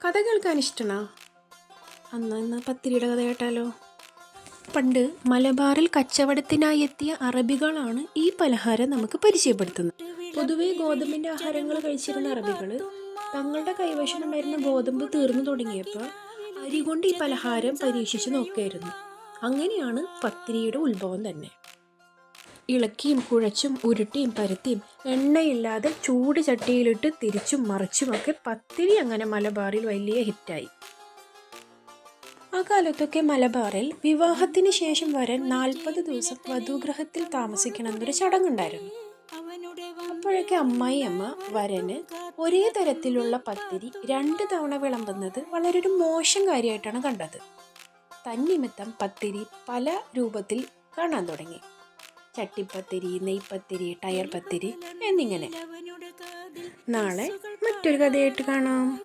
കഥ കേൾക്കാൻ ഇഷ്ടമാണോ? ഇന്ന് പത്തിരിയുടെ കഥ കേട്ടാലോ. പണ്ട് മലബാറിൽ കച്ചവടത്തിനായി എത്തിയ അറബികളാണ് ഈ പലഹാരം നമുക്ക് പരിചയപ്പെടുത്തുന്നത്. പൊതുവെ ഗോതമ്പിൻ്റെ ആഹാരങ്ങൾ കഴിച്ചിരുന്ന അറബികൾ തങ്ങളുടെ കൈവശമുണ്ടായിരുന്ന ഗോതമ്പ് തീർന്നു തുടങ്ങിയപ്പോൾ അരി കൊണ്ട് ഈ പലഹാരം പരീക്ഷിച്ച് നോക്കിയായിരുന്നു. അങ്ങനെയാണ് പത്തിരിയുടെ ഉത്ഭവം തന്നെ. ഇളക്കിയും കുഴച്ചും ഉരുട്ടിയും പരത്തിയും എണ്ണയില്ലാതെ ചൂട് ചട്ടിയിലിട്ട് തിരിച്ചും മറിച്ചുമൊക്കെ പത്തിരി അങ്ങനെ മലബാറിൽ വലിയ ഹിറ്റായി. ആ കാലത്തൊക്കെ മലബാറിൽ വിവാഹത്തിന് ശേഷം വരൻ 40 ദിവസം വധുഗൃഹത്തിൽ താമസിക്കണമെന്നൊരു ചടങ്ങുണ്ടായിരുന്നു. അപ്പോഴൊക്കെ അമ്മായിയമ്മ വരന് ഒരേ തരത്തിലുള്ള പത്തിരി 2 തവണ വിളമ്പുന്നത് വളരെ ഒരു മോശം കാര്യമായിട്ടാണ് കണ്ടത്. തന്നിമിത്തം പത്തിരി പല രൂപത്തിൽ കാണാൻ തുടങ്ങി. ചട്ടിപ്പത്തിരി, നെയ്പത്തിരി, ടയർ പത്തിരി എന്നിങ്ങനെ. നാളെ മറ്റൊരു കഥയായിട്ട് കാണാം.